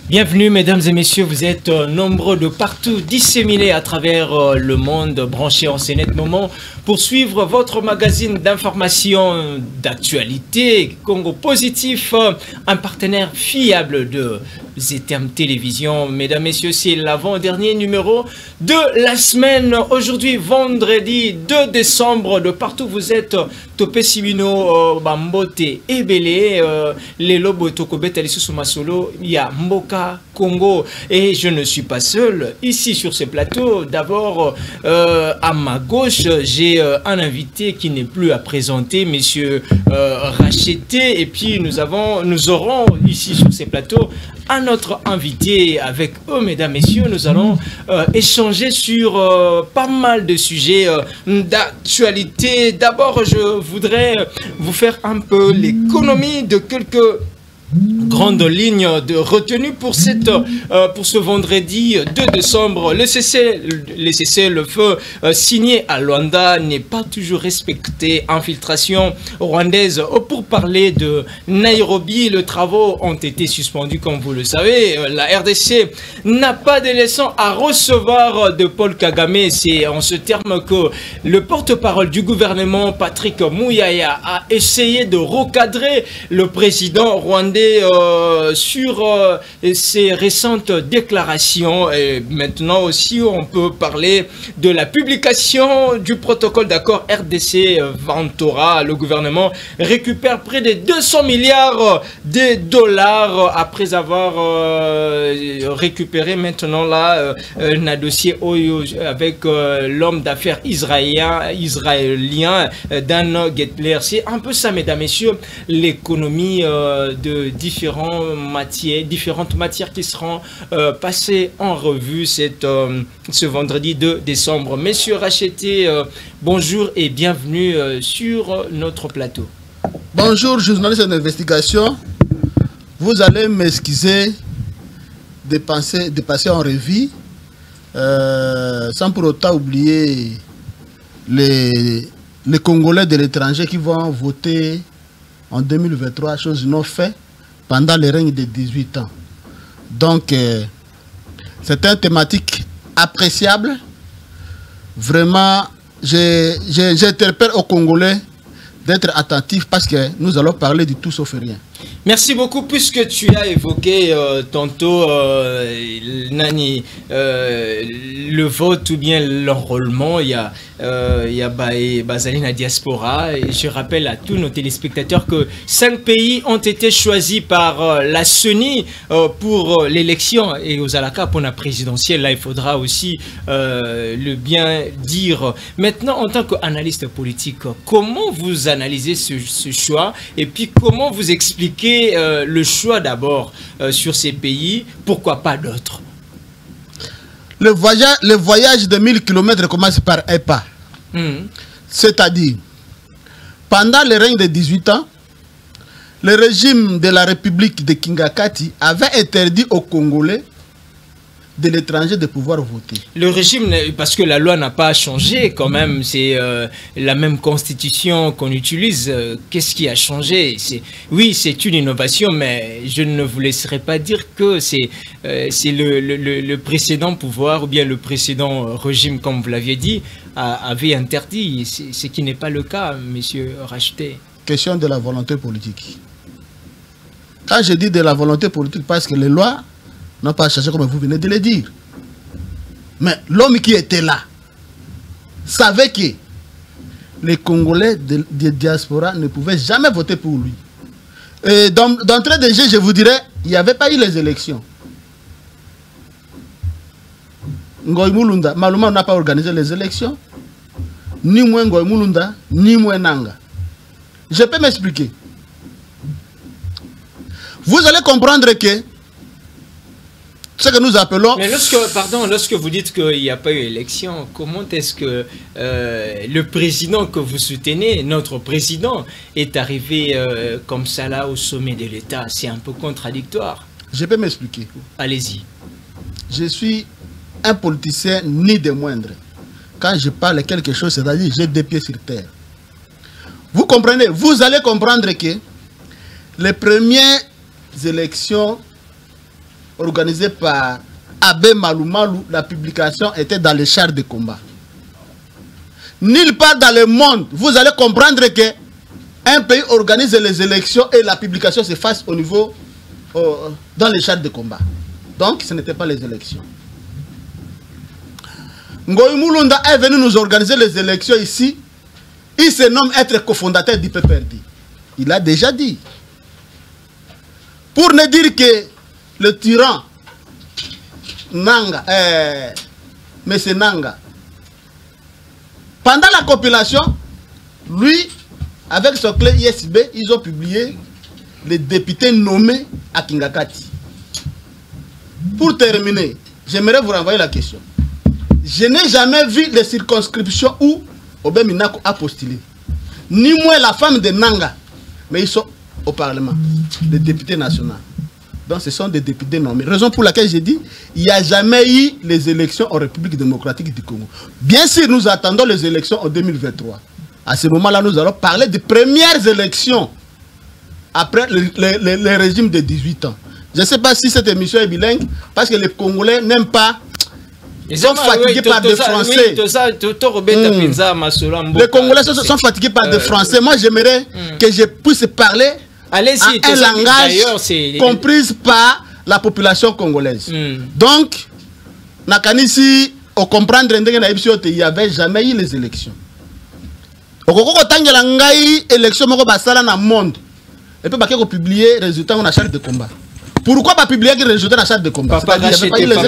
Bienvenue mesdames et messieurs, vous êtes nombreux de partout disséminés à travers le monde, branchés en ce net moment pour suivre votre magazine d'information d'actualité Congo Positif, un partenaire fiable de ZTM Télévision. Mesdames et messieurs, c'est l'avant-dernier numéro de la semaine. Aujourd'hui, vendredi 2 décembre, de partout vous êtes, Topé Sibino, Bambote et Belé, les Lobo Tokobet Alissu Masolo, il y a Mboka Congo. Et je ne suis pas seul ici sur ce plateau. D'abord, à ma gauche, j'ai un invité qui n'est plus à présenter, monsieur Racheté. Et puis nous aurons ici sur ces plateaux un autre invité. Avec eux, mesdames, messieurs, nous allons échanger sur pas mal de sujets d'actualité. D'abord, je voudrais vous faire un peu l'économie de quelques grande ligne de retenue pour ce vendredi 2 décembre. Le cessez-le-feu signé à Luanda n'est pas toujours respecté. Infiltration rwandaise pour parler de Nairobi. Les travaux ont été suspendus comme vous le savez. La RDC n'a pas de leçons à recevoir de Paul Kagame. C'est en ce terme que le porte-parole du gouvernement, Patrick Muyaya, a essayé de recadrer le président rwandais sur ces récentes déclarations. Et maintenant aussi on peut parler de la publication du protocole d'accord RDC Ventura. Le gouvernement récupère près de 200 milliards de dollars après avoir récupéré maintenant là un dossier avec l'homme d'affaires israélien Dan Gettler. C'est un peu ça, mesdames, messieurs, l'économie de différentes matières qui seront passées en revue ce vendredi 2 décembre. Messieurs Racheté, bonjour et bienvenue sur notre plateau. Bonjour, journaliste d'investigation. Vous allez m'excuser de passer en revue, sans pour autant oublier les Congolais de l'étranger qui vont voter en 2023, chose non faite pendant le règne de 18 ans. Donc, c'est une thématique appréciable. Vraiment, j'interpelle aux Congolais d'être attentifs parce que nous allons parler du tout sauf rien. Merci beaucoup. Puisque tu as évoqué tantôt le vote ou bien l'enrôlement, il y a Bazalina Diaspora. Et je rappelle à tous nos téléspectateurs que 5 pays ont été choisis par la CENI pour l'élection. Et aux Alaka, pour la présidentielle, là, il faudra aussi le bien dire. Maintenant, en tant qu'analyste politique, comment vous analysez ce choix? Et puis, comment vous expliquez le choix d'abord sur ces pays, pourquoi pas d'autres? Le voyage de 1000 km commence par un pas. C'est-à-dire, pendant le règne de 18 ans, le régime de la République de Kingakati avait interdit aux Congolais de l'étranger de pouvoir voter. Le régime, parce que la loi n'a pas changé quand même, c'est la même constitution qu'on utilise. Qu'est-ce qui a changé? Oui, c'est une innovation, mais je ne vous laisserai pas dire que c'est le précédent pouvoir ou bien le précédent régime, comme vous l'aviez dit, avait interdit, ce qui n'est pas le cas, monsieur Racheté. Question de la volonté politique. Quand je dis de la volonté politique, parce que les lois n'ont pas changé comme vous venez de le dire. Mais l'homme qui était là savait que les Congolais de diaspora ne pouvaient jamais voter pour lui. Et d'entrée de jeu, je vous dirais, il n'y avait pas eu les élections. Ngoy Mulunda, Maluma n'a pas organisé les élections. Ni moi Ngoy Mulunda, ni moi Nanga. Je peux m'expliquer. Vous allez comprendre que ce que nous appelons... Mais lorsque vous dites qu'il n'y a pas eu élection, comment est-ce que le président que vous soutenez, notre président, est arrivé comme ça là au sommet de l'État? C'est un peu contradictoire. Je peux m'expliquer. Allez-y. Je suis un politicien ni des moindres. Quand je parle quelque chose, c'est-à-dire j'ai des pieds sur terre. Vous comprenez? Vous allez comprendre que les premières élections organisé par Abbé Malumalu, la publication était dans les chars de combat. Nulle part dans le monde, vous allez comprendre que un pays organise les élections et la publication se fasse au niveau dans les chars de combat. Donc, ce n'était pas les élections. Ngoï Mulunda est venu nous organiser les élections ici. Il se nomme être cofondateur du PPRD. Il a déjà dit. Pour ne dire que le tyran Nanga, M. Nanga, pendant la compilation, lui, avec son clé ISB, ils ont publié les députés nommés à Kingakati. Pour terminer, j'aimerais vous renvoyer la question. Je n'ai jamais vu les circonscriptions où Obé Minako a postulé. Ni moi la femme de Nanga, mais ils sont au Parlement, les députés nationaux. Donc ce sont des députés nommés. Raison pour laquelle j'ai dit, il n'y a jamais eu les élections en République démocratique du Congo. Bien sûr, nous attendons les élections en 2023. À ce moment-là, nous allons parler des premières élections après le régime de 18 ans. Je ne sais pas si cette émission est bilingue, parce que les Congolais n'aiment pas. Ils sont fatigués par des Français. Les Congolais sont fatigués par des Français. Moi, j'aimerais que je puisse parler un langage compris par la population congolaise. Donc, Nakanisi, au comprendre, il n'y avait jamais eu les élections. Au élection monde. Et puis, il publier les résultats en charte de combat. Pourquoi pas publier les résultats de la charte de combat? Papa,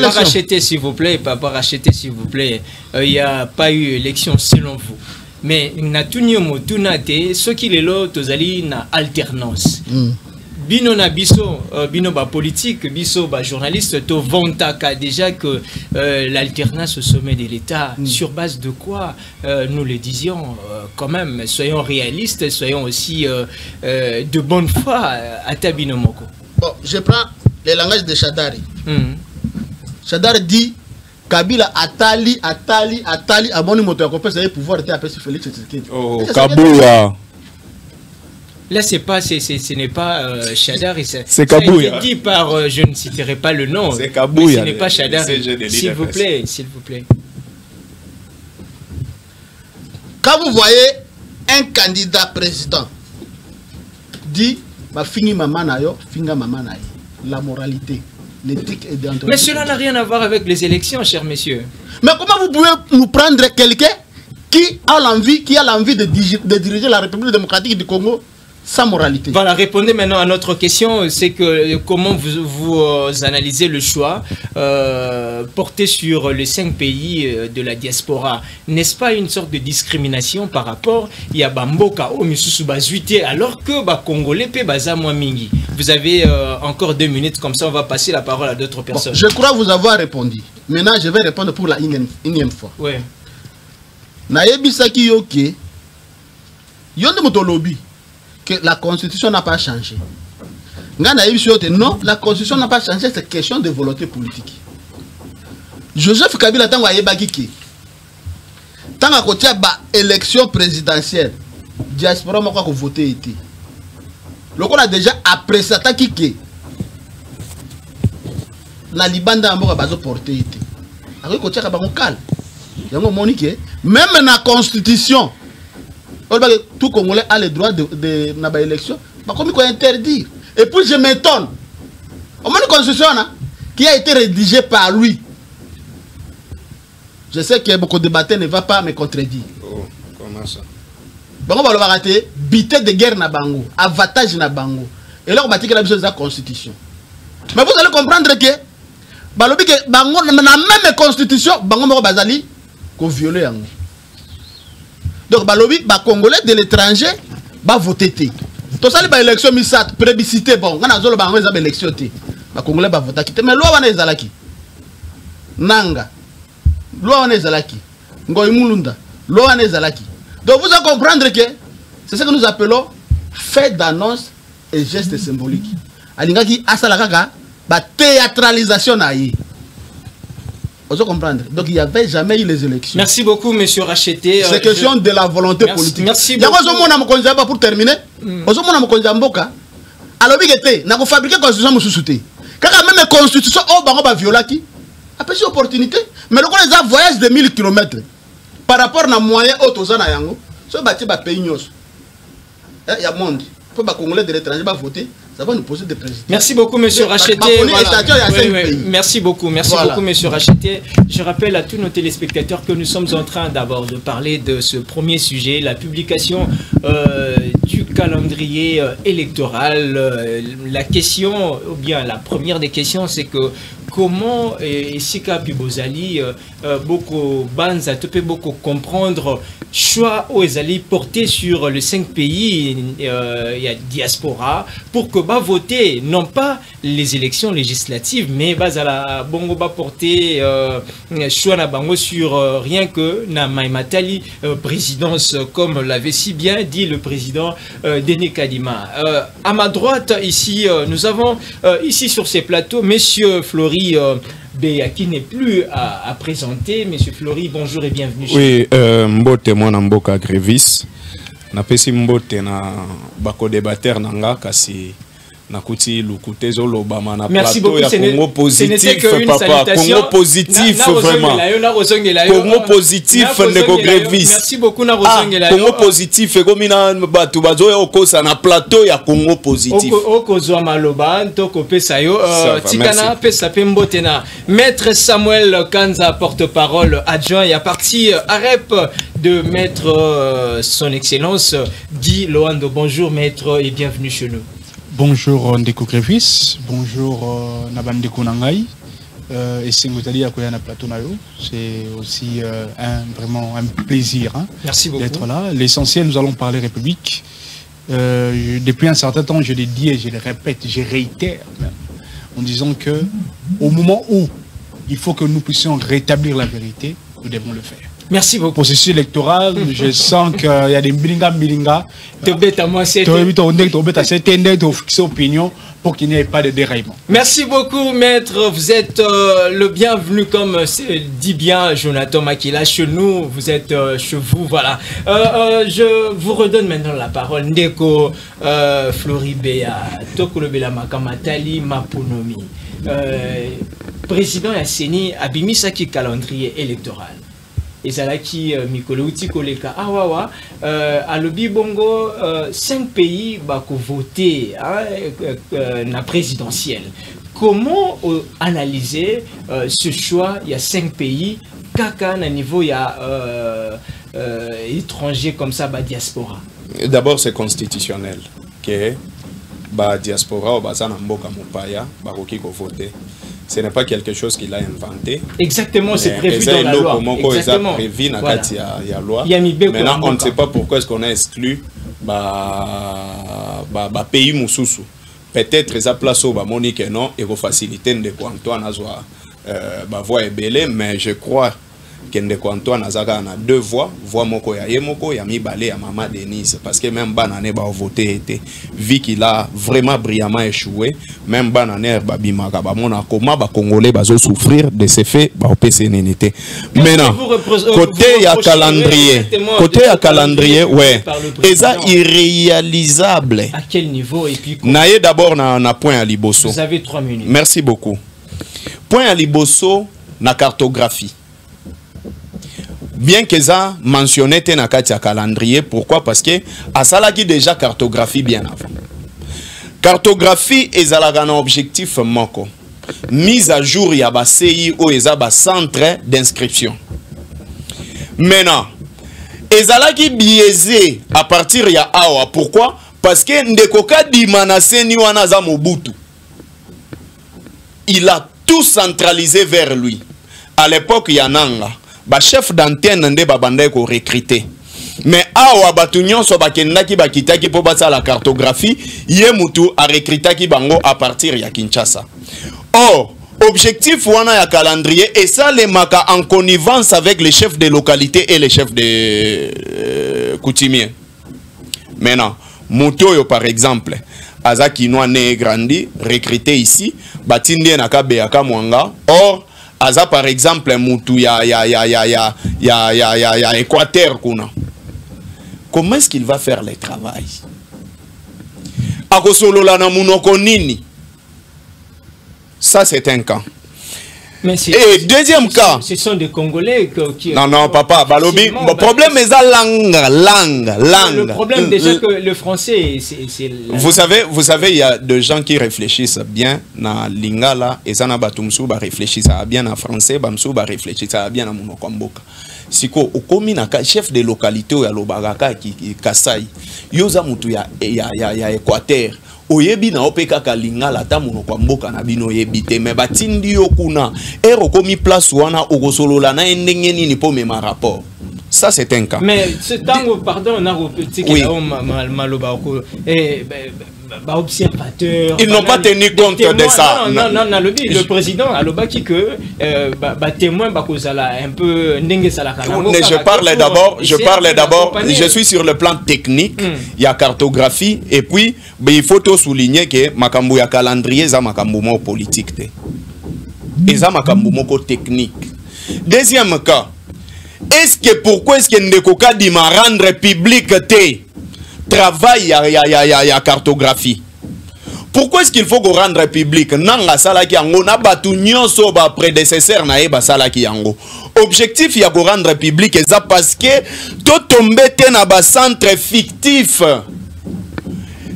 rachetez s'il vous plaît. Papa, rachetez s'il vous plaît. Il n'y a pas eu élection selon vous. Mais ce qui est là, c'est une alternance. Bino na biso, bino ba politique, biso ba journaliste, to vontaka déjà que l'alternance au sommet de l'État, sur base de quoi nous le disions quand même, soyons réalistes, soyons aussi de bonne foi à Tabino Moko. Bon, je prends le langage de Chadari. Chadari dit Kabila Atali, à mon moto à compétence, il pouvoir être appelé sur Félix Tshisekedi. Oh, Kabouya. Là, ce n'est pas Chadari. C'est Kabouya. Dit par, je ne citerai pas le nom. C'est Kabouya. Ce n'est pas Chadari. S'il vous plaît, s'il vous plaît. Quand vous voyez un candidat président dit fini maman nayo, finga maman nayo, la moralité, l'éthique et déontologie. Mais cela n'a rien à voir avec les élections, cher monsieur. Mais comment vous pouvez nous prendre quelqu'un qui a l'envie de diriger la République démocratique du Congo sans moralité? Voilà, répondez maintenant à notre question, c'est que comment vous analysez le choix porté sur les 5 pays de la diaspora? N'est-ce pas une sorte de discrimination par rapport il y a Bamboka au Misusu Bazuité alors que Congolais pe Bazamwa Mingi? Vous avez encore 2 minutes, comme ça on va passer la parole à d'autres personnes. Bon, je crois vous avoir répondu. Maintenant je vais répondre pour la énième fois. Oui. Naebisaki yoke yonde motolobi que la constitution n'a pas changé. Non, la constitution n'a pas changé, c'est question de volonté politique. Joseph Kabila tango ayebaki ki tango kotia ba élection présidentielle diaspora moko ko voter été. Loko a déjà après ça taki ki la libanda moko bazo porter été. Ako kotia ka bango kal. Yango monique même na constitution tout Congolais a le droit de na élection, comme il faut interdire. Et puis je m'étonne, au moins une constitution qui a été rédigée par lui. Je sais que beaucoup de débatteurs ne va pas me contredire. Oh, comment ça? Bon, on va rater, bité de guerre na bango, avantage na bango. Et là on va dire que la chose de la constitution. Mais vous allez comprendre que balobi que bango na même constitution, bango moko bazali ko violer yango. Donc, balobi, Congolais de l'étranger, voter. Tout ça, les élections misat, plébiscité, bon, on a des élections. Congolais va voter. Mais loi, on est zalaki. Nanga. Loi, on est zalaki. Ngoï Mulunda. Loi, on est zalaki. Donc, vous allez comprendre que c'est ce que nous appelons fait d'annonce et geste symbolique. Alingaki, asalakaka, théâtralisation naïe. Vous comprendre. Donc il n'y avait jamais eu les élections. Merci beaucoup, monsieur Racheté. C'est question de la volonté politique. Merci beaucoup. Pour terminer, alors, fabriquer constitution Quand même la constitution, oh, bah, on va violer qui? Après, c'est opportunité. Mais le les a voyage de 1000 km par rapport à moyen autres na yango, ce bâti va payer nous. Il y a monde. Il faut que les Congolais de l'étranger va voter. Ça va nous poser des présidents. Merci beaucoup, monsieur Racheté. Merci beaucoup, monsieur Racheté. Je rappelle à tous nos téléspectateurs que nous sommes en train d'abord de parler de ce premier sujet, la publication du calendrier électoral. La question, ou bien la première des questions, c'est que comment Sika Pibozali, beaucoup banza, tu peux beaucoup comprendre choix aux alliés portés sur les 5 pays, il y a diaspora, pour que va voter non pas les élections législatives, mais la bongo va porter choix na bango sur rien que na Maimatali présidence, comme l'avait si bien dit le président Denis Kadima. À ma droite ici, nous avons ici sur ces plateaux monsieur Flory Béa qui n'est plus à présenter. Monsieur Flory, bonjour et bienvenue. Oui, mbote mwana mboka Grévis. Na pesi mbote na bako débatteur nanga kasi nakuti lukute zolobama na plateau ya Congo positif papa, Congo positif vraiment. Congo positif ndeko Grévis. Merci beaucoup na rozongela. Congo positif ekomina batu bazoya okosa na plateau ya Congo positif. Okozwa maloba ntoko pesa yo tikana pesa pembote na Maître Samuel Kanza, porte-parole adjoint et à partie AREP de Maître son Excellence Guy Loando. Bonjour Maître et bienvenue chez nous. Bonjour Ndeko Grévis, bonjour Nabandeko Nangai, et c'est na plateau nayo. C'est aussi vraiment un plaisir d'être là. L'essentiel, nous allons parler République. Depuis un certain temps, je l'ai dit et je le répète, je réitère même, en disant que au moment où il faut que nous puissions rétablir la vérité, nous devons le faire. Merci beaucoup. Processus électoral, je sens qu'il y a des bilinga. Opinion pour qu'il n'y ait pas de déraillement. Merci beaucoup, maître. Vous êtes le bienvenu, comme dit bien Jonathan Makila, chez nous. Vous êtes chez vous, voilà. Je vous redonne maintenant la parole. Ndeko Flory Béa, Tokolobela Makamatali Mapunomi. Président Yasseni Abimisaki calendrier électoral. Ezalaki mikolo uti koleka awawa alobi bongo 5 pays bako voter na présidentielle. Comment analyser ce choix? Il y a 5 pays kaka na niveau il y a étranger comme ça ba diaspora. D'abord c'est constitutionnel que ba diaspora ou bazana mboka mopaya bakoki ko voter. Ce n'est pas quelque chose qu'il a inventé. Exactement, c'est prévu dans la loi. Exactement. Prévu dans la loi. Maintenant, on ne sait pas pourquoi est-ce qu'on a exclu pays Moussousou. Peut-être ça place au Monique non et vos facilités de Antoine Azwa voix est belle, mais je crois que Antoine Azaga a 2 voix, voix moko ya yemoko ya mi balé à Maman Denise, parce que même Banane va voter était vu qu'il a vraiment brillamment échoué, même Banane babimaka ba mona koma ba congolais bazo souffrir de ces faits ba OPCNNT. Maintenant côté ya calendrier ouais, et ça irréalisable. À quel niveau et puis naé d'abord na point à Liboso. Vous avez 3 minutes. Merci beaucoup. Point à Liboso na cartographie. Bien que ça mentionné na katia calendrier, pourquoi? Parce que asala qui déjà cartographie bien avant. Cartographie est un objectif moko. Mise à jour ya ba CI ou ba centre d'inscription. Maintenant, ezalaki biaisé à partir ya awa. Pourquoi? Parce que ndekoka di manase ni wana za Mobutu. Il a tout centralisé vers lui. À l'époque yananga. Ba chef d'antenne nde babandai ko recruter. Mais awa batu nyonso bakendaki bakitaki po basa la cartographie, ye mutu a recrutaki bango à partir ya Kinshasa. Or, objectif wana ya calendrier et ça les maka en connivence avec les chefs de localité et les chefs de coutumiers. Maintenant, Mutoyo par exemple, Azaki noa ne grandi, recruté ici, batindi na kabeaka mwanga. Or Aza par exemple mutu ya Équateur kuna. Comment est-ce qu'il va faire le travail? Akosolola na munoko nini? Ça, c'est un cas. Mais et deuxième cas, ce sont des Congolais qui... Non, papa, Balobi, le problème est la langue. Le problème déjà que le français, c'est... Vous savez, il y a des gens qui réfléchissent bien na lingala, et ça na batumsu ba réfléchissent bien en français, bamsu ba réfléchissent bien en monokamboka. Siko, okomi na chef de localité ya Lobagaka ki Kasai, yoza mutu ya Équateur. Oyebi na opeka kalingala ta monoko mboka na bino yebite me batindi yo kuna ero komi place wana okosolola na ndenge nini po mema rapport. Ça c'est un cas. Mais ce temps pardon na petit qui là maloba ko observateur. Ils n'ont pas tenu compte de ça. Non, le président a lobaki que témoin bakozala un peu ndenge sala kana. Je parle d'abord, je suis sur le plan technique, il y a cartographie et puis il faut tout souligner que makambo ya calendrier za makambo mo politique te. Et ça makambo moko technique. Deuxième cas, pourquoi est-ce que Ndekoka dit ma rendre public te travail ya cartographie? Pourquoi est-ce qu'il faut qu'on rende public? Nanga salaki yango na batu nyonso ba prédécesseur na eba salaki yango. Objectif ya ko rendre public eza parce que to tombe te na ba centre fictif.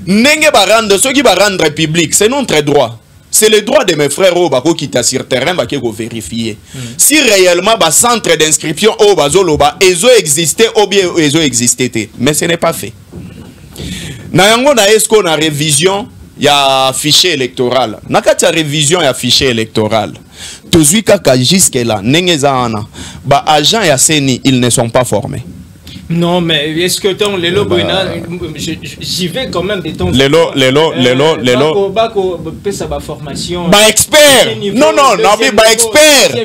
Nenge ba rendre ceux qui ba rendre public, c'est notre droit. C'est le droit de mes frères au bako qui t'a sur terrain ba ko vérifier. Si réellement ba centre d'inscription au bazoloba ezo existé ou bien ezo existé, mais ce n'est pas fait. Na yango na esko na révision ya fichier électoral. Nakati ya révision ya fichier électoral. Tozui kaka jusque là nengezana ba agents ya seni ils ne sont pas formés. Non mais est-ce que ton lelo boina j'y vais quand même de ton lelo bako pesa ba formation ba expert non nabi ba expert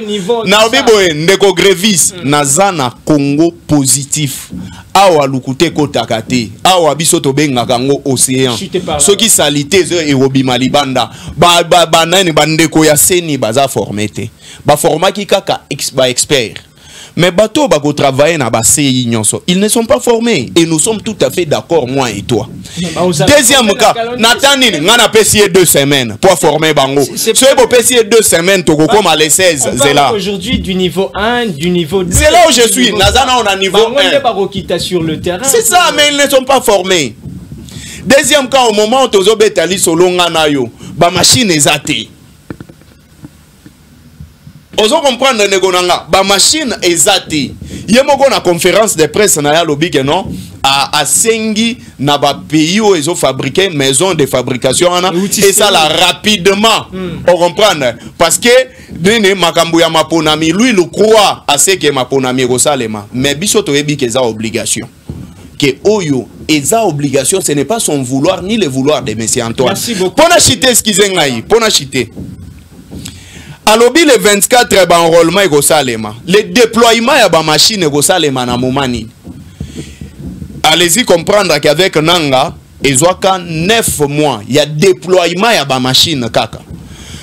nabi boye ndeko Grévis nazana Congo positif awa lukute kotaka te awa biso tobengaka ngo océan soki salité zo erobima libanda ba nani bandeko ya seni baza formé te ba formaki kaka ba expert. Mais bateau bako travailler na basei nyonso, ils ne sont pas formés et nous sommes tout à fait d'accord moi et toi. Deuxième cas, Nathanine ngana pesier 2 semaines pour former bango. Ce beau pesier 2 semaines to comme à les 16 c'est là. Aujourd'hui du niveau 1, du niveau 2. C'est là où je suis, Nazana on a niveau 1. Sur le terrain. C'est ça mais ils ne sont pas formés. Deuxième cas au moment où tozo betali solonga na yo, ba machine ezate. Ozo comprendre negonanga ba machine ezati yemoko na conférence de presse na ya lobby que non a sengi na ba pays où ils ont fabriqué maison de fabrication ana et ça là rapidement on comprendre parce que dene makambo ya maponami lui le croit à ce que maponami rosalema mais biso to yebi que ça obligation que oyo eza obligation ce n'est pas son vouloir ni le vouloir de monsieur Antoine. Merci beaucoup. Pona chiter ce qu'ils ngai pona chiter. Alobi le 24 ba enrôlement ego salema. Le déploiement ya ba machine ego salema na momani. Allez-y comprendre qu'avec Nanga, ezwaka 9 mois, il y a déploiement ya ba machine kaka.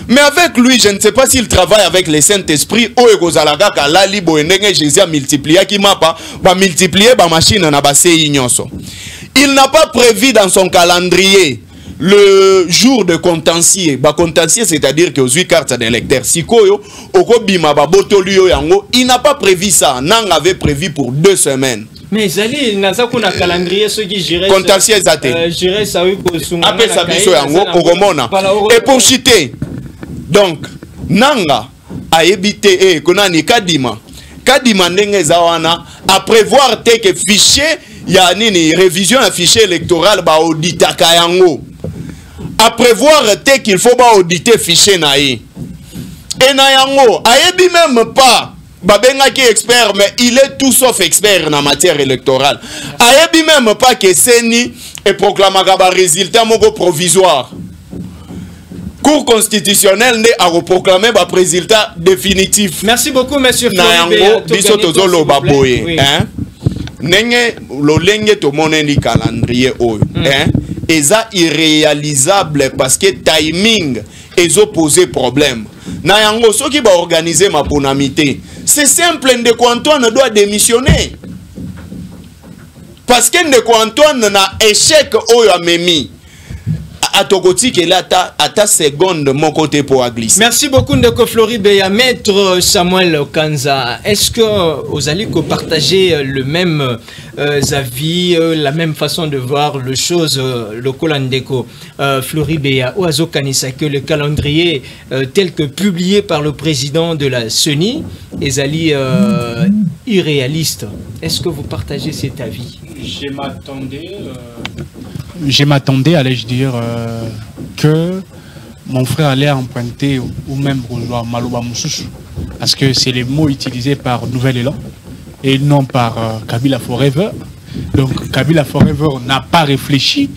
Mais avec lui, je ne sais pas s'il travaille avec le Saint-Esprit ou ego zalaka la libo ndenge Jésus a multiplié ki mapa ba multiplier ba machine na ba sei nyonso. Il n'a pas prévu dans son calendrier le jour de contentieux, c'est-à-dire que aux 8 cartes d'électeur, Sikoyo, Okobima, Babotolio Yango, il n'a pas prévu ça. Nang avait prévu pour 2 semaines. Mais Zali, Naza qu'on a calendrier, ceux qui giraient. Contentieux Zate. J'irais ça, oui, pour son. Appelle ça biso Yango, Oromona. Et pour chiter, donc, Nanga a évité, Konani Kadima. Kadima Nenge Zawana, à prévoir tel que fichier, il y a une révision un fichier électoral, ba audita Kayango. À prévoir qu'il faut pas auditer fichier naï. Et nayango, ayebi même pas, babenga qui expert, mais il est tout sauf expert en matière électorale. Ayebi même pas que Seni est proclamé un résultat mogo provisoire. Cour constitutionnelle n'est à proclamer un résultat définitif. Merci beaucoup, monsieur Nayango, biso tozolo baboye. Nenge lolenge to monendi calendrier oyo. Eza irréalisable parce que timing est opposé problème. Na yango soki ba organiser ma ponamité. C'est simple, Ndeko Antoine doit démissionner. Parce que Ndeko Antoine na échec oyo amemi. atokoti que là ta seconde mon côté pour glisser. Merci beaucoup Ndeko Floribeya. Maître Samuel Kanza, est-ce que vous allez partager le même avis, la même façon de voir les choses, le Ndeko Floribeya ou Azokanisa, que le calendrier tel que publié par le président de la CENI est irréaliste? Est-ce que vous partagez cet avis? Je m'attendais, allais-je dire, que mon frère allait emprunter ou même Maloba Moussoussou, parce que c'est les mots utilisés par Nouvel Élan et non par Kabila Forever. Donc Kabila Forever n'a pas réfléchi.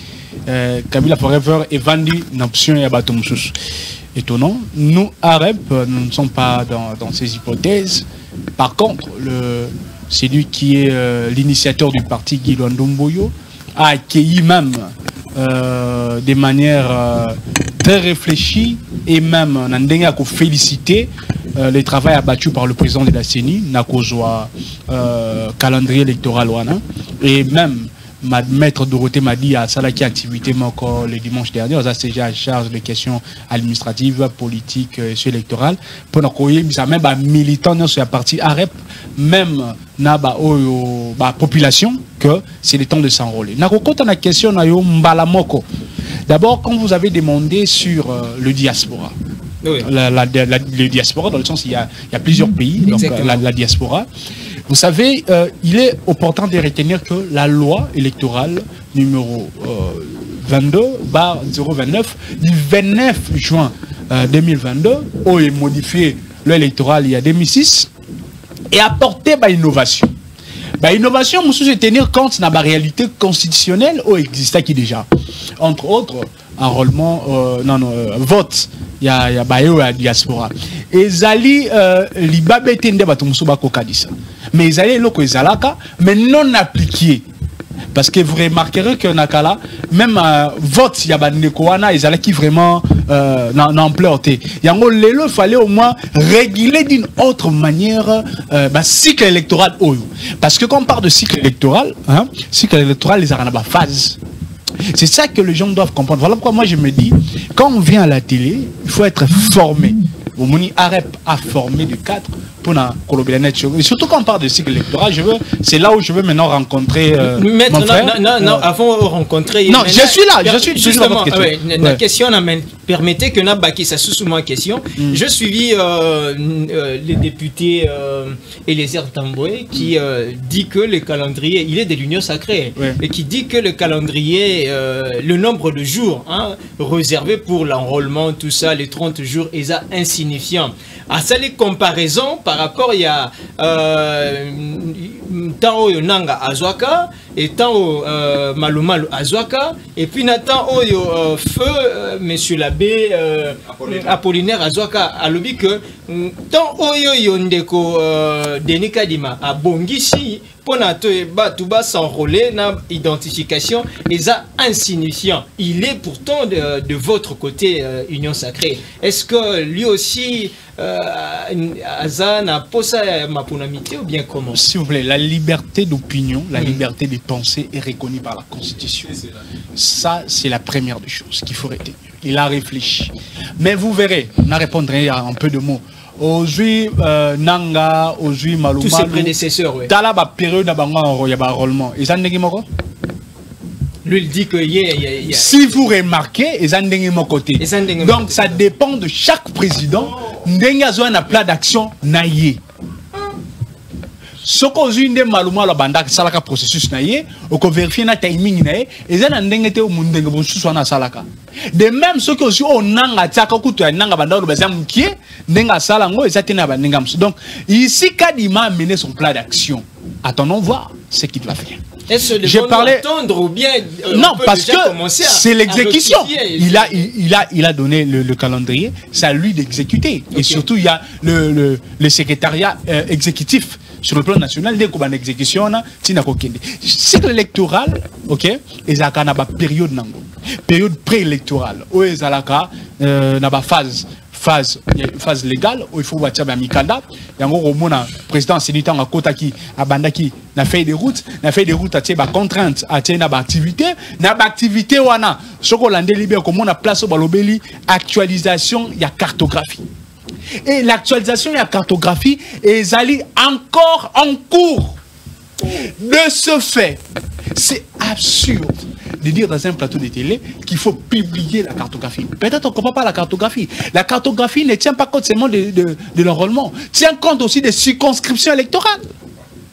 Kabila Forever est vendu une option à Bato Moussoussou. Étonnant. Nous, Arep, nous ne sommes pas dans ces hypothèses. Par contre, celui qui est l'initiateur du parti, Guy Ndumboyo, a accueilli même de manière très réfléchie et même Nandenge a félicité le travail abattu par le président de la CENI, Nakozwa calendrier électoral et même Maître Dorothée m'a dit à Salaki activité encore le dimanche dernier, on a déjà en charge des questions administratives, politiques et électorales. Pour nous, même militants sur la partie AREP, même la population, que c'est le temps de s'enrôler. Quand on a question d'abord, quand vous avez demandé sur le diaspora, oui. Le diaspora, dans le sens il y a plusieurs pays, donc la diaspora. Vous savez, il est opportun de retenir que la loi électorale numéro 22/029 du 29 juin 2022, où est modifié l'électoral il y a 2006, et apporté innovation. Innovation, nous devons tenir compte de la réalité constitutionnelle où existe qui déjà. Entre autres, enrôlement, vote. Il y a la diaspora. Et Zali, l'Ibabé Tende Batumsuba Kokadisa. Mais Zali, l'oko Zalaka, mais non appliqué. Parce que vous remarquerez que Nakala, même vote, il y a Banekoana, et Zalaki vraiment n'ampleur. Il fallait au moins réguler d'une autre manière cycle électoral. Parce que quand on parle de cycle électoral, les arabes phase. C'est ça que les gens doivent comprendre. Voilà pourquoi moi je me dis, quand on vient à la télé, il faut être formé. Mouni Arep a formé de 4 pour collaborer. Et surtout quand on parle de cycle électoral, c'est là où je veux maintenant rencontrer mon frère. Non, avant de rencontrer. Non, je suis là, je suis justement. La question permettez que Nabaki, ça sous ma question. Je suivis les députés Eliezer Tamboué qui dit que le calendrier, il est de l'Union sacrée, et qui dit que le calendrier, le nombre de jours réservé pour l'enrôlement, tout ça, les 30 jours, est insignifiant. À ça, les comparaisons par rapport, il y a tant au Nanga Azwaka et tant au Malumalu Azwaka, et puis Nathan au feu monsieur l'abbé Apollinaire Azwaka a lobby que tant au Ndeko Denis Kadima a Bongisi pour Batuba s'enrôler na identification et ça insignifiant. Il est pourtant de votre côté Union Sacrée. Est-ce que lui aussi Azana posa mapunamité ou bien comment? S'il vous plaît, la liberté d'opinion, la liberté de penser est reconnue par la Constitution. Ça, c'est la première des choses qu'il faut retenir. Il a réfléchi. Mais vous verrez, on a répondré à un peu de mots. Aujourd'hui, Nanga, aujourd'hui, Malumalu. Tous ses prédécesseurs, oui. Dans la période, il y a un enrôlement. Ils ont dit lui, il dit que si vous remarquez, ils ont dit mon côté. Donc, ça dépend de chaque président. Ndenga a un plan d'action naïe. Ce qu'on a dit, Malumalu, c'est un processus naïe. On vérifie le timing naïe. Ils ont dit que de même, ceux qui ont dit que Nanga donc, ici, Kadima a mené son plan d'action. Attendons voir ce qu'il va faire. Je parlais attendre ou bien non, parce que c'est l'exécution. Il a donné le calendrier, c'est à lui d'exécuter. Et surtout, il y a le secrétariat exécutif sur le plan national dès qu'on a une exécution. Cycle électoral, ok, et ça a une période préélectorale. Où il y a une phase phase légale où il faut voir tiens mikanda et en gros mon président sénateur à Kotaki à Bandaki na fait des routes à tiens ba contrainte à tiens na ba activité wana chocolande libéré comme on a place au balobeli actualisation il y a cartographie et l'actualisation il y a cartographie et ils encore en cours. De ce fait, c'est absurde de dire dans un plateau de télé qu'il faut publier la cartographie. Peut-être on ne comprend pas la cartographie. La cartographie ne tient pas compte seulement de l'enrôlement, tient compte aussi des circonscriptions électorales.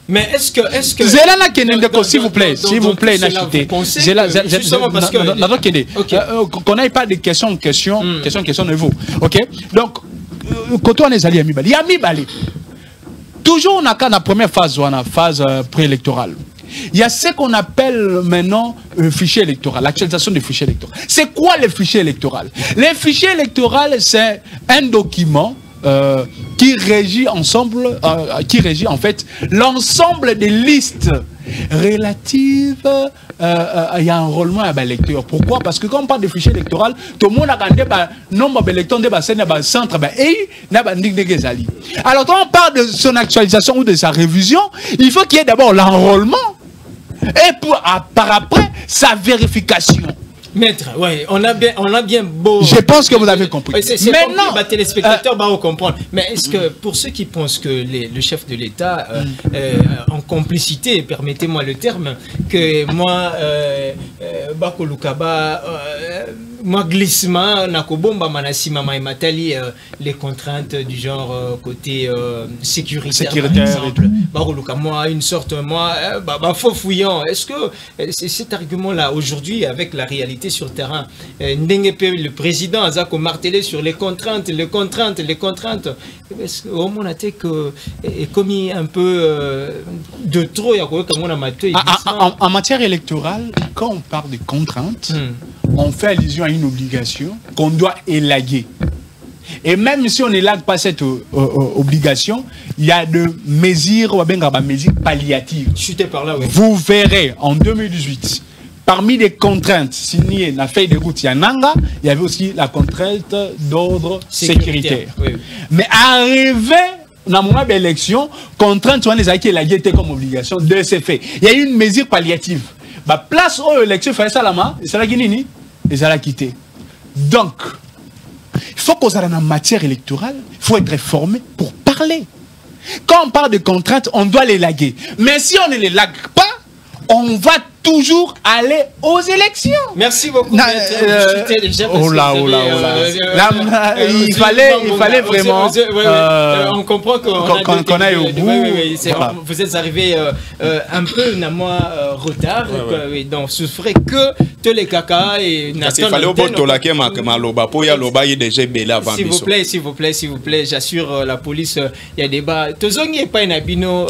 Mais est-ce que Zélana Kenendeko, s'il vous plaît, n'achetez. Qu'on n'aille pas de question de vous. Ok? Donc, quand on est allé à Mibali, toujours on a la première phase, phase préélectorale. Il y a ce qu'on appelle maintenant le fichier électoral, l'actualisation du fichier électoral. C'est quoi le fichier électoral? Le fichier électoral, c'est un document qui régit en fait l'ensemble des listes relatives à enrôlement à l'électeur. Pourquoi? Parce que quand on parle de fichier électoral, tout le monde a gagné nombre d'électeurs de centre et alors quand on parle de son actualisation ou de sa révision, il faut qu'il y ait d'abord l'enrôlement et par après sa vérification. Maître, ouais, on a bien beau. Je pense que vous avez compris. Maintenant, les téléspectateurs vont comprendre. Mais est-ce que pour ceux qui pensent que le chef de l'État, en complicité, permettez-moi le terme, que moi, Bakolukaba, moi glissement, Nakobomba, Manasima, Matali, les contraintes du genre côté sécuritaire, par exemple. Bakolukaba, moi, une sorte, faux fouillant. Est-ce que cet argument-là, aujourd'hui, avec la réalité sur le terrain, le président a martelé sur les contraintes. Est-ce qu'au moins, on a commis un peu de trop? En matière électorale, quand on parle de contraintes, on fait allusion à une obligation qu'on doit élaguer. Et même si on n'élague pas cette obligation, il y a des mesures palliatives. Vous verrez en 2018, parmi les contraintes signées dans la feuille de route Yananga, il y avait aussi la contrainte d'ordre sécuritaire. Oui. Mais arrivé dans le moment de l'élection, contrainte les a été élaguée comme obligation de ces faits. Il y a eu une mesure palliative. Place aux élections, il fallait ça là-bas, et ça l'a guiné, et ça l'a quitté. Donc, il faut qu'on soit dans la matière électorale, il faut être formé pour parler. Quand on parle de contraintes, on doit les laguer. Mais si on ne les lague pas, on va toujours aller aux élections. Merci beaucoup. Il fallait vraiment. On comprend qu'on aille au bout. Vous êtes arrivé un peu retard. Donc, ce ferait que tous les caca et Nathan. S'il vous plaît, j'assure la police, il y a débat. Tozongi pas un abino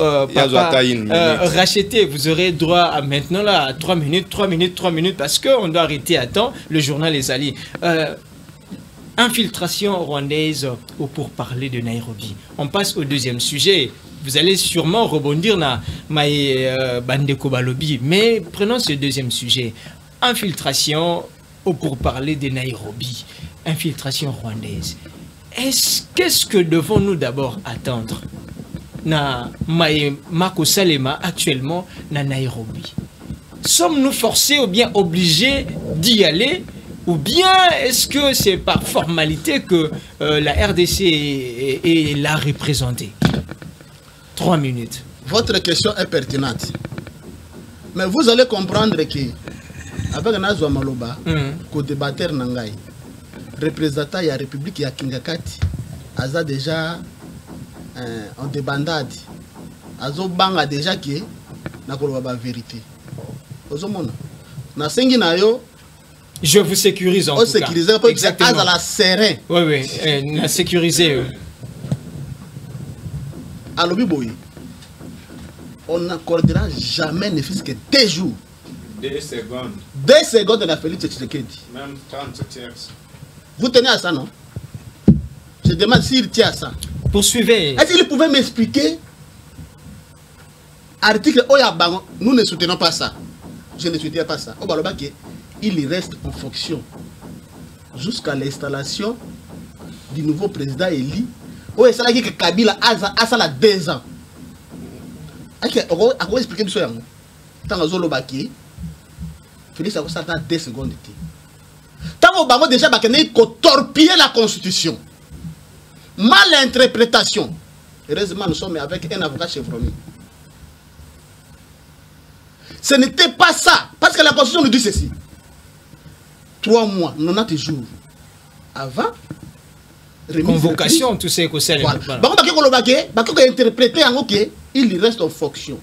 racheté. Vous aurez droit à maintenant là. 3 minutes, parce qu'on doit arrêter à temps. Le journal est allé. Infiltration rwandaise pour parler de Nairobi. On passe au deuxième sujet. Vous allez sûrement rebondir dans Bandeko Balobi. Mais prenons ce deuxième sujet. Infiltration pour parler de Nairobi. Infiltration rwandaise. Qu'est-ce que devons-nous d'abord attendre na Mako Salema actuellement na Nairobi? Sommes-nous forcés ou bien obligés d'y aller, ou bien est-ce que c'est par formalité que la RDC est là représentée? 3 minutes. Votre question est pertinente. Mais vous allez comprendre que avec Nazwa Maloba, co-débatteur Nangai, représentant de la République de Kingakati, Aza déjà en débandade. Azo banga déjà qui est la vérité. Je vous sécurise en tout cas. Exactement. À la serein. Oui, la sécuriser. À l'Obiboy, on n'accordera jamais ne fût-ce que 2 jours. 2 secondes. 2 secondes de la Félix Tshisekedi. Même 30 tiers. Vous tenez à ça, non? Je demande s'il tient à ça. Poursuivez. Est-ce qu'il pouvait m'expliquer? Article Oyabango, nous ne soutenons pas ça. Je ne soutiens pas ça. Il reste en fonction jusqu'à l'installation du nouveau président élu. Oui, c'est là que Kabila a ça 2 ans. On va expliquer ça. Tant que Zolo Baki, Félix a ça 2 secondes. Tant que déjà torpiller la constitution. Mal interprétation. Heureusement, nous sommes avec un avocat chevronné. Ce n'était pas ça. Parce que la constitution nous dit ceci. 3 mois, 90 jours avant. Convocation, tout ce que c'est. Voilà. Il reste en fonction.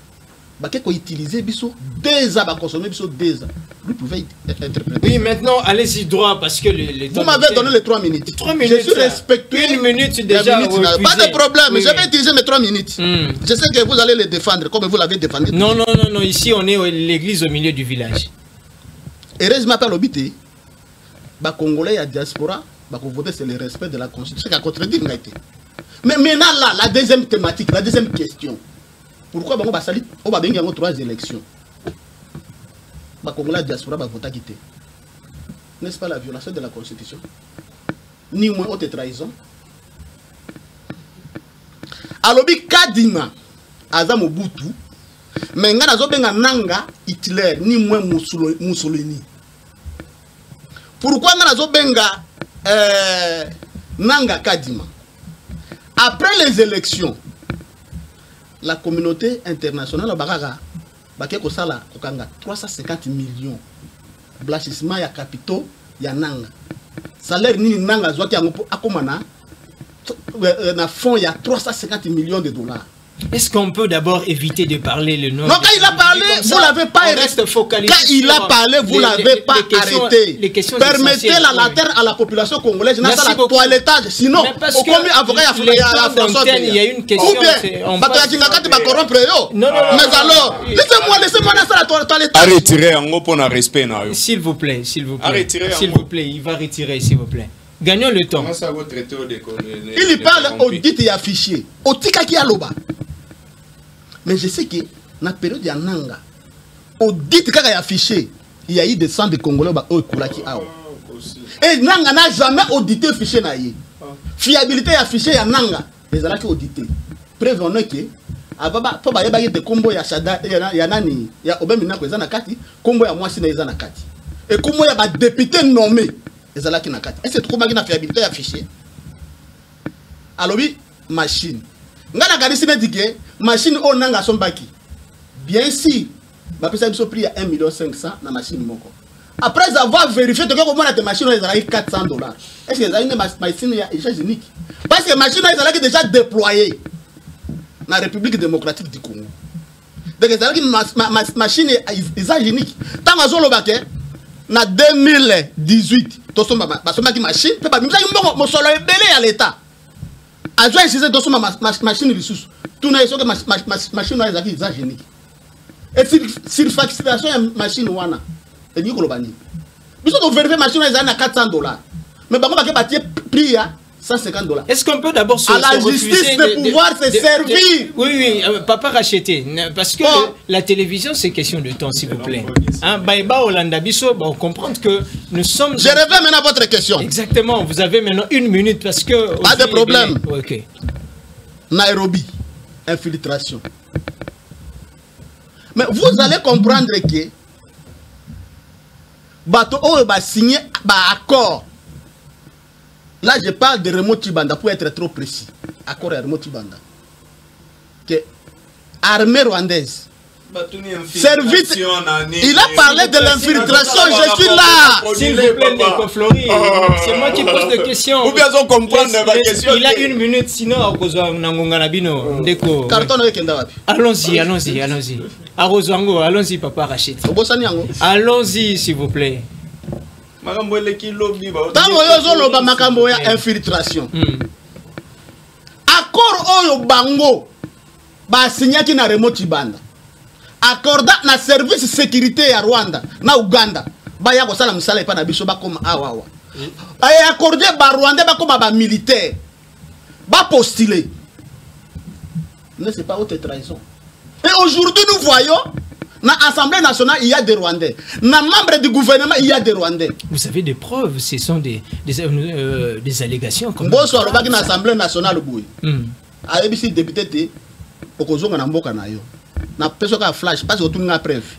Il faut utiliser 2 ans, consommer 2 ans. Lui pouvait interpréter. Oui, maintenant, allez-y droit parce que les vous m'avez donné les 3 minutes. 3 minutes. Je suis respectueux. 1 minute déjà. Pas de problème. Oui. Je vais utiliser mes 3 minutes. Je sais que vous allez les défendre comme vous l'avez défendu. Non, non, non, non. Ici, on est l'église au milieu du village. Heureusement, par l'obité, les Congolais et la diaspora, voter c'est le respect de la Constitution. C'est contredit. Mais maintenant, là, la deuxième thématique, la deuxième question. Pourquoi on va salir 3 élections? Les Congolais et la diaspora vont voter quitter. N'est-ce pas la violation de la Constitution? Ni moins haute trahison. Alobi Kadima, Aza Mobutu, mais nga nazobenga nanga Hitler, ni moins Mussolini. Pourquoi nga nazobenga nanga Kadima? Après les élections, la communauté internationale bakeko sala kokanga 350 millions blanchissement ya capitaux ya nanga. Salaire nini nanga zwaki yango akomana na fond il y a 350 millions de dollars. Est-ce qu'on peut d'abord éviter de parler le nom? Non, quand il a parlé, vous l'avez pas arrêté. Quand il a parlé, vous l'avez pas arrêté. Permettez la lanterne à la population congolaise. N'a pas la toilettage. Sinon, au commis avocat il y a une question. Ou bien, non, mais alors, laissez-moi lancer la toilettage. Arrêtez en gros pour un respect. S'il vous plaît, s'il vous plaît. S'il vous plaît, il va retirer, s'il vous plaît. Gagnons le temps. Il parle audit et affiché. Au tika qui a loba. Mais je sais que dans la période de Nanga, audit qui a affiché, il y a eu des centres de Congolais au Koulaki Ao. Et Nanga n'a jamais audité le fichier. Fiabilité affichée à Nanga. Les alaki audité. Preuve en est que ababa faut ba yeba des combo ya Shada ya nani ya obemina ko ezana kati combo ya mwasi na ezana kati. Et combo ya ba député nommé ezalaki na kati. Est-ce que trop magina fiabilité affichée? Alors oui, machine. Ngana kadisi medike machine o nanga sombaki. Bien sûr, ba pesa biso prix à 1,5 million na machine moko. Après avoir vérifié que comment la machine ezalaki $400. Est-ce que ezalaki machine ya échange unique? Parce que machine ezalaki déjà déployée na République démocratique du Congo. Donc ezalaki machine échange unique. Tant azolo bake na 2018 to somba ba sombaki machine pe ba mizaki mbongo mosolo ebele ya l'état. Adjoint chez eux ma machine ressource. Tout n'a que machine est exagénique. Et surfacturation de machine wana. Et du kolobani. Nous sommes vérifier machine est à $400. Mais par contre ba prix à $150. Est-ce qu'on peut d'abord se à la justice de pouvoir se servir? Oui, papa racheter parce que la télévision c'est question de temps s'il vous plaît. Hein, Baïba Hollanda Bisso, on comprend que nous sommes. Je reviens maintenant à votre question. Exactement, vous avez maintenant 1 minute parce que. Pas de problème. Ok. Nairobi, infiltration. Mais vous allez comprendre que bateau va signer un accord. Là, je parle de Raymond Tshibanda pour être trop précis. Accord à Raymond Tshibanda. Que armée rwandaise. Service. Il a parlé de l'infiltration, je suis là. S'il vous plaît, Ndeko Flori, c'est moi qui pose des questions. Ou bien on comprend ma question. Il a 1 minute, sinon à cause de Nabino, Ndeko. Allons-y. Allons-y, papa Rachid. Allons-y, s'il vous plaît. Makambo ya infiltration. Accord oyo bango ba signaki na Raymond Tshibanda. Accorda na service sécurité ya Rwanda na Uganda. Ba ya ko sala musala pa na biso ba koma awawa. Ay accordé ba Rwanda ba koma ba militaire. Ba postuler. Ne c'est pas haute trahison. Et aujourd'hui nous voyons Dans l'Assemblée nationale, il y a des Rwandais. Dans les membres du gouvernement, il y a des Rwandais. Vous avez des preuves, ce sont des allégations. Bonsoir, on va dans l'Assemblée nationale. ABC député,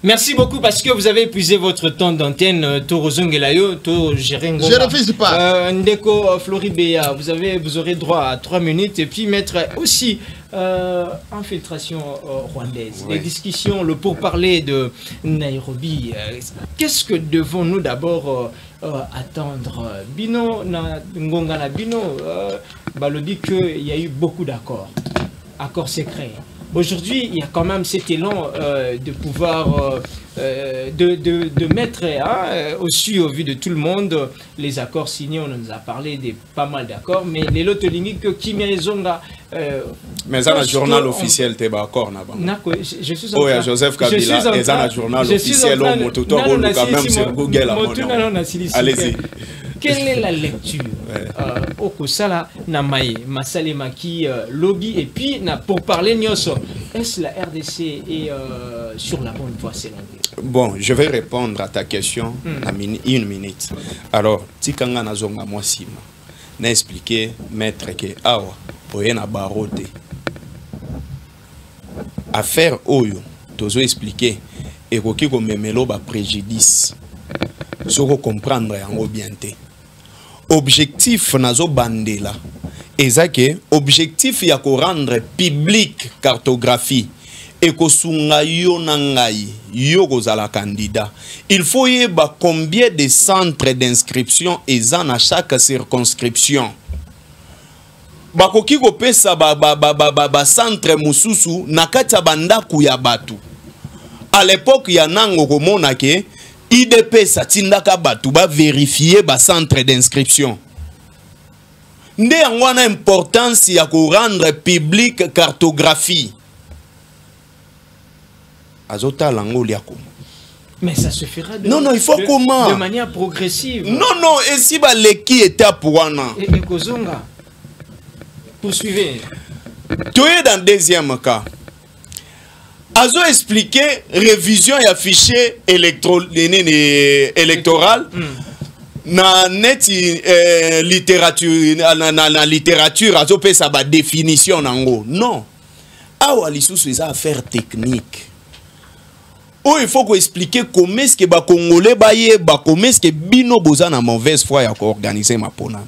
merci beaucoup parce que vous avez épuisé votre temps d'antenne. Je refuse pas. Ndeko Floribéa, vous aurez droit à 3 minutes et puis mettre aussi infiltration rwandaise. Oui. Les discussions, le pourparler de Nairobi. Qu'est-ce que devons-nous d'abord attendre? Bino na Ngonga na Bino, dit qu'il y a eu beaucoup d'accords, accords secrets. Aujourd'hui, il y a quand même cet élan de pouvoir de mettre au vu de tout le monde les accords signés. On nous a parlé de pas mal d'accords, mais les lots que Kimia mais ça, le journal officiel, t'es d'accord, je suis en train. Joseph Kabila, et ça, le journal officiel, on quand même sur Google. Allez-y. Quelle est la lecture au Kosala Namaye, Masalemaki, lobby et puis pour parler Nyoso, est-ce la RDC est sur la bonne voie selon vous? Bon, je vais répondre à ta question en une minute. Alors, Tikanga Nazonga Mwasima n'a expliqué, maître, que Awa, Oyena Barote. Affaire Oyo, Tozo expliqué, et Koki Komemelo ba préjudice. Soko comprendre en bien. Objectif nazo bandela ezake objectif ya ko rendre public cartographie et ko sunga yo nangai yo kozala candidat. Il faut yeba combien de centres d'inscription ezan à chaque circonscription. Bakoki ko pesa ba centre mususu nakati bandaku ya batu. À l'époque ya nango komona ke IDP satindaka batu ba vérifier ba centre d'inscription. Nde angwana importance ya ko rendre public cartographie. Azota lango liako. Mais ça se fera il faut comment? De manière progressive. Non, et si ba leki étape wana. Et Kozonga. Poursuivez. Tu es dans deuxième cas. Azo expliqué révision et fichier électoral na net littérature na littérature azo pe sa ba définition nango. Non. Awa lisusu eza affaire technique. Oh, il faut qu'on explique comment est-ce que ba Congolais ba yeba comment est-ce que bino boza na mauvaise foi ya ko organiser ma pona.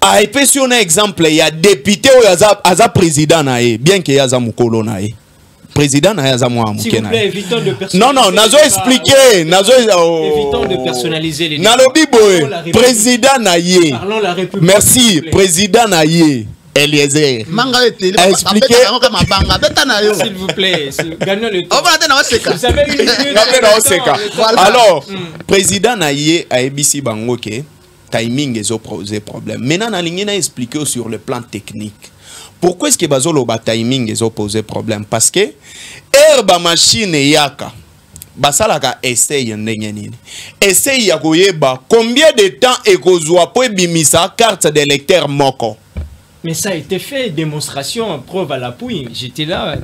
A epesi un exemple, il y a député ou aza président nae, bien que yaza mukolo nae. Président nae yaza mwa muke nae. S'il vous plaît, évitons de personnaliser. Non, nazo expliquer, évitons de personnaliser les Nalobi boy, président nae. Parlons la République. Merci, président nae. Eliezer. A expliqué. S'il vous plaît, gagnons le temps. Vous avez une minute. Alors, président nae a ebisi bangoke. Timing est posé problème. Maintenant, on a expliqué sur le plan technique. Pourquoi est-ce que bazolo ba timing est posé problème? Parce que herba machine yaka basalaka essaye ndengenini. Essaye ya koyeba combien de temps ekozwa po bimisa carte d'électeur moko. Mais ça a été fait, démonstration, preuve à l'appui. J'étais là.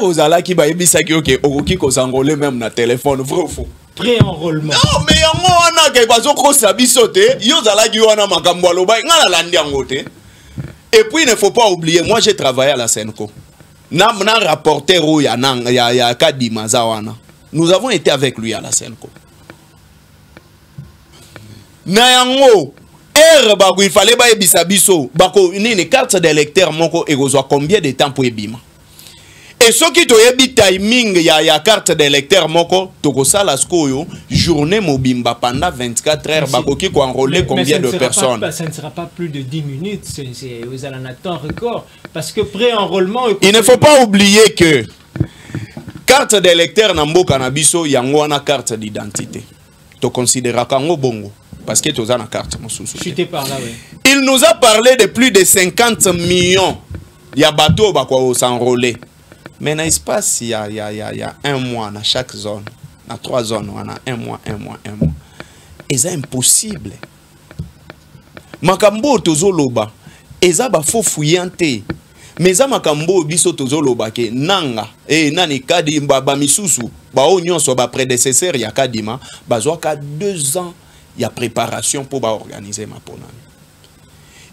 Ozala ki ba yebisa ki OK, okoki ko s'enrôler même na téléphone, vrai ou faux? Pré-enrôlement. Non, mais yango wana ke bazo ko sabi sote, yo zala ki wana makambo aloba ngala landi yangote. Et puis il ne faut pas oublier, moi j'ai travaillé à la Senco. Na rapporteur ya Kadi Mazawana. Nous avons été avec lui à la Senco. Na yango il fallait ba yebisa biso bako une carte d'électeur moko ekozwa combien de temps pour ebima. Et ce qui est timing, il y a carte d'électeur moko, toko sala skoyo, journée mobimba pendant 24 heures, bakoki ko enrôler combien de personnes? Ça ne sera pas plus de 10 minutes, vous allez en attendre record, parce que pré-enrôlement... Il ne faut pas oublier que carte d'électeur nambo canabiso, yango ana carte d'identité. Tu considéras kango bongo, parce que tu as une carte. Par là, oui. Il nous a parlé de plus de 50 millions. Il y a bateau qui s'enrôler. Mais dans l'espace, il y a un mois dans chaque zone. Dans 3 zones, on a un mois. Et c'est impossible. Makambo tozoloba. Et ça, il faut fouiller. mais za makambo biso tozolobake nanga nani Kadima ba misusu ba nyonso ba prédécesseur ya Kadima bazwaka 2 ans ya préparation pour ba organiser maponami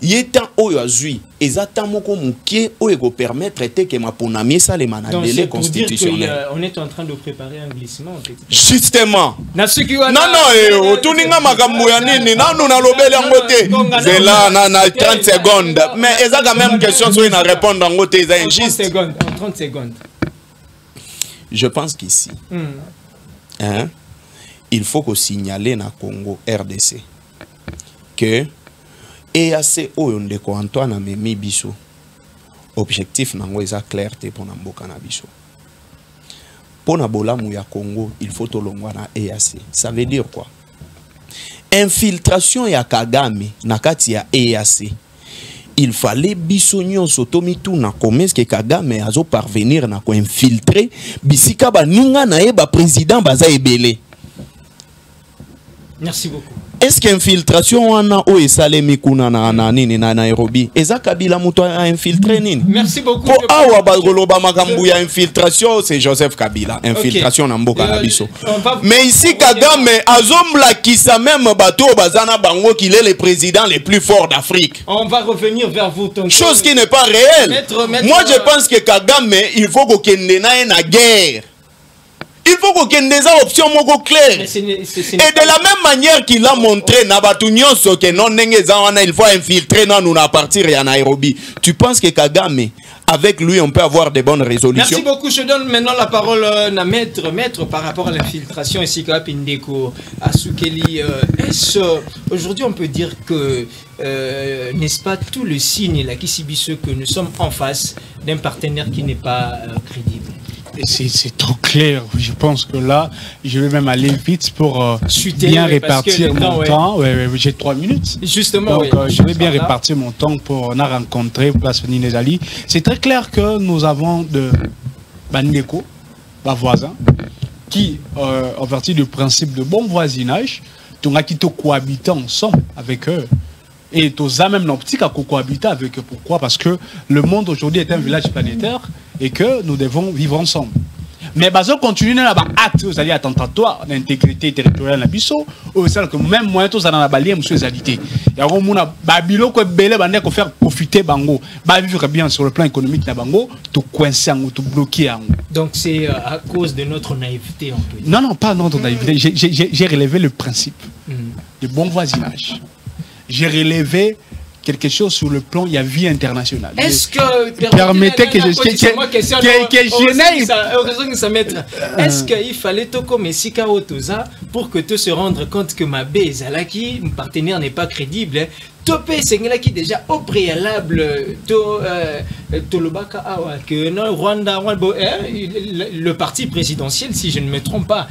yetan oyo azui ezata moko mukie oyo go permettre que maponami ça les manadele constitutionnel. On est en train de préparer un glissement justement non otuninga makambo ya nini nanu na lobeli yango te c'est là na 30 secondes mais eza quand même question sur une répondre en côté c'est injuste en 30 secondes. Je pense qu'ici il faut qu'on signale na Congo RDC que EAC oyo ndeko Antoine amemi biso objectif nango eza clarté pour mboka na biso pona bolamu ya Congo il faut tolongwa na EAC. Ça veut dire quoi? Infiltration ya Kagame na kati ya EAC. Il fallait biso nyonso tomituna comment est-ce que Kagame azo parvenir na ko infiltrer bisika ba ninga na ye ba président baza ebele. Merci beaucoup. Est-ce qu'infiltration wana o esalemi kuna na nini na Nairobi eza Kabila muto a infiltré nini? Merci beaucoup. Po awa bagoloba makambu ya infiltration c'est Joseph Kabila infiltration na mboka na biso. Mais ici Kagame azomla kisa même bato bazana bango qu'il est le président le plus fort d'Afrique. On va revenir vers vous tonton. Chose qui n'est pas réelle. Moi je pense que Kagame il faut qu'on kende na guerre. Il faut qu'on ait des options claires. Et de la même manière qu'il a montré, que non, il faut infiltrer nous à partir de Nairobi. Tu penses que Kagame, avec lui, on peut avoir de bonnes résolutions? Merci beaucoup. Je donne maintenant la parole à Maître par rapport à l'infiltration ici à Pindeko, à Soukeli. Aujourd'hui, on peut dire que, n'est-ce pas, tout le signe là qui subit que nous sommes en face d'un partenaire qui n'est pas crédible? C'est trop clair. Je pense que là, je vais même aller vite pour bien répartir mon temps. J'ai 3 minutes. Justement, donc, je vais bien répartir mon temps pour on a rencontré Place Nine Zali. C'est très clair que nous avons de Bandeko, ma voisin, qui, en vertu du principe de bon voisinage, on a quitté cohabiter ensemble avec eux. Et tous a même l'optique à cohabiter avec eux. Pourquoi? Parce que le monde aujourd'hui est un village planétaire et que nous devons vivre ensemble. Mais si on continue à acte, c'est-à-dire attentatoire d'intégrité territoriale, que même moi, tous en balé, monsieur Zalité. Il y a un babilo qui est belé, qui faire profiter bango, vivre bien sur le plan économique na bango, tout coincer, tout bloquer. Donc c'est à cause de notre naïveté, on peut dire. Non, non, pas notre naïveté. J'ai relevé le principe de bon voisinage. J'ai relevé quelque chose sur le plan, il y a vie internationale. Est-ce que permettez que je est-ce qu'il fallait tout comme Sika Otoza pour que tu se rendre compte que ma baise Alaki, mon partenaire n'est pas crédible? Topé c'est qui déjà au préalable Tolobaka que non Rwanda le parti présidentiel si je ne me trompe pas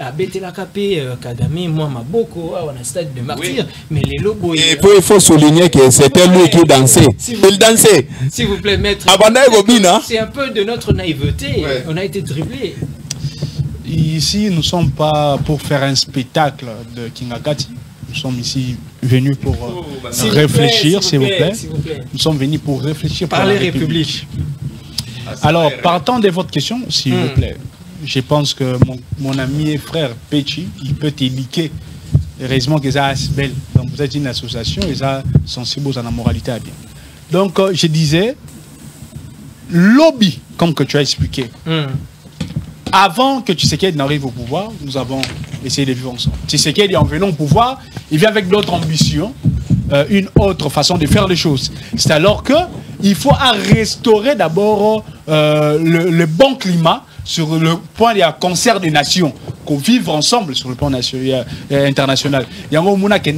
a bêté la capé Kagame moi ma boko on a stade de martyr mais les lobos et puis il faut souligner que c'était lui qui dansait il dansait s'il vous plaît maître c'est un peu de notre naïveté on a été dribblé ici nous ne sommes pas pour faire un spectacle de Kingakati. Nous sommes ici venus pour réfléchir, s'il vous plaît. Nous sommes venus pour réfléchir par la République. Alors, partant de votre question, s'il vous plaît, je pense que mon ami et frère Pechi, il peut t'indiquer heureusement que ça belle. Donc, vous êtes une association et ça sensible à la moralité à bien. Donc, je disais, lobby, comme que tu as expliqué. Avant que Tshisekedi n'arrive au pouvoir, nous avons essayé de vivre ensemble. Tshisekedi, en venant au pouvoir, il vient avec d'autres ambitions, une autre façon de faire les choses. C'est alors qu'il faut restaurer d'abord le bon climat sur le point de concert des nations, qu'on vive ensemble sur le plan international. Il y a un moment qui est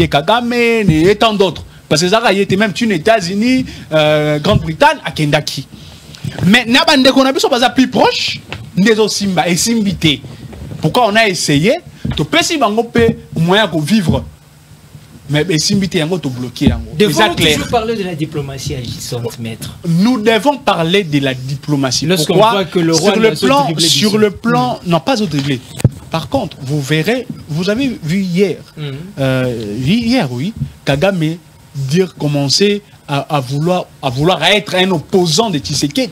Kagame et tant d'autres. Parce que ça, il était même les États-Unis, Grande-Bretagne, à Kendaki. Mais n'abandé qu'on a vu ça plus proche des Osimba et Simbité. Pourquoi on a essayé de passer bango pe moyen pour vivre. Mais Simbité yango to bloqué yango. Devons toujours parler de la diplomatie agissante, maître. Nous devons parler de la diplomatie. Lorsqu'on voit que le roi sur le plan non pas au dribblé. Par contre, vous verrez, vous avez vu hier, oui, Kagame commencer à vouloir être un opposant de Tshisekedi.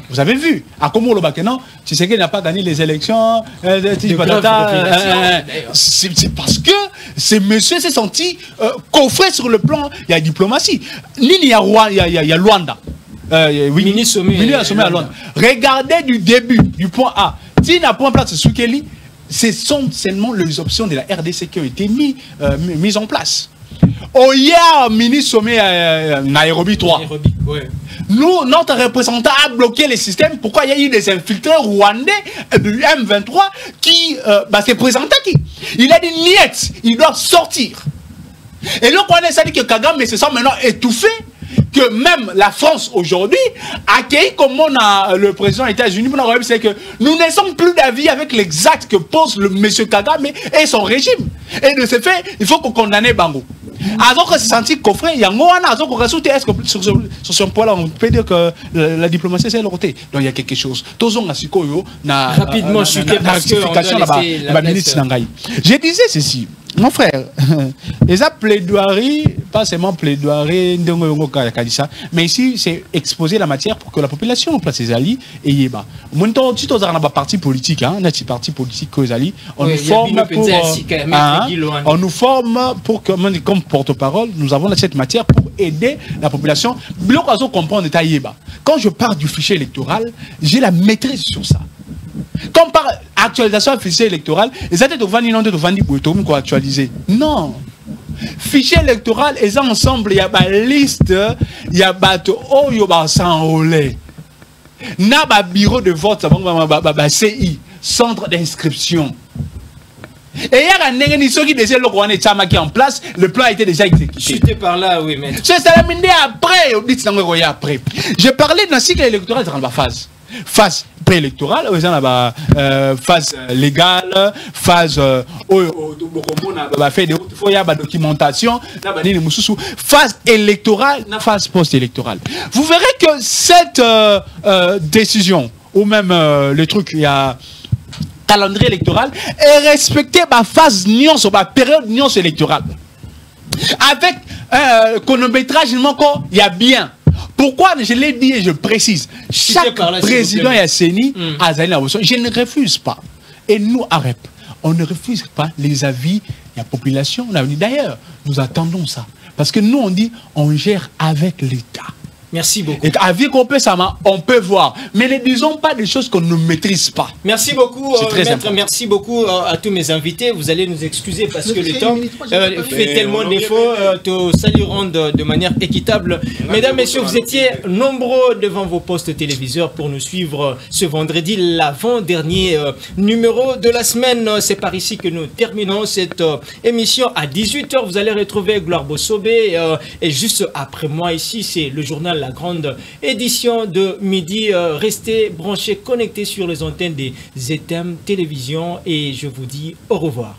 Vous avez vu, à Komolo Bakena, Tshisekedi n'a pas gagné les élections. C'est parce que ce monsieur s'est senti coffré sur le plan, il y a diplomatie. Il y a Luanda. Oui, ministre sommet à Luanda. Regardez du début, du point A. S'il n'a pas en place Soukeli, ce sont seulement les options de la RDC qui ont été mises en place. Hier, ministre sommet à Nairobi 3. Ouais. Nous, notre représentant a bloqué les systèmes. Pourquoi il y a eu des infiltrés rwandais du M23 qui s'est présenté qui? Il a dit niet, il doit sortir. Et le Rwandais a dit que Kagame se sent maintenant étouffé, que même la France aujourd'hui accueille comme le président des États-Unis, c'est que nous ne sommes plus d'avis avec les actes que pose le monsieur Kagame et son régime. Et de ce fait, il faut qu'on condamne Bango. Alors que c'est senti coffré, il y a est-ce que sur ce point-là, on peut dire que la diplomatie c'est l'autorité. Donc il y a quelque chose. Rapidement, chuter parce que je disais ceci, mon frère, les plaidoiries, pas seulement plaidoiries, mais ici c'est exposer la matière pour que la population place ses alliés et yéba. On parti politique, parti politique que les alliés, on nous forme pour que comme porte-parole, nous avons cette matière pour aider la population. Comprendre quand je parle du fichier électoral, j'ai la maîtrise sur ça. Quand par actualisation du fichier électoral, les aides de actualiser. Non. Fichier électoral, ils ensemble, il y a une liste, il y a un s'enrôler. Il y a un bureau de vote, CI, centre d'inscription. Et il y a un ceux qui disaient le en place, le plan a été déjà exécuté. Chuté par là, oui, mais. C'est ça, après. J'ai parlé d'un cycle électoral dans la phase. Phase préélectorale, phase légale, phase documentation, phase électorale, phase post-électorale. Vous verrez que cette décision, ou même le truc, il y a calendrier électoral, est respecté par phase nuance, par période nuance électorale. Avec chronométrage, il y a bien. Pourquoi je l'ai dit et je précise, chaque président et Asseni a je ne refuse pas. Et nous, AREP, on ne refuse pas les avis de la population. D'ailleurs, nous attendons ça. Parce que nous, on dit, on gère avec l'État. Merci beaucoup. Et avis complet, on peut voir. Mais ne disons pas des choses qu'on ne maîtrise pas. Merci beaucoup, maître. Merci beaucoup à tous mes invités. Vous allez nous excuser parce que le temps fait tellement défaut. Te saluerons de manière équitable. Mesdames, messieurs, vous étiez nombreux devant vos postes téléviseurs pour nous suivre ce vendredi, l'avant-dernier numéro de la semaine. C'est par ici que nous terminons cette émission. À 18 h, vous allez retrouver Gloire Bossobé. Et juste après moi, ici, c'est le journal La Grande édition de midi. Restez branchés, connectés sur les antennes des ZM Télévision et je vous dis au revoir.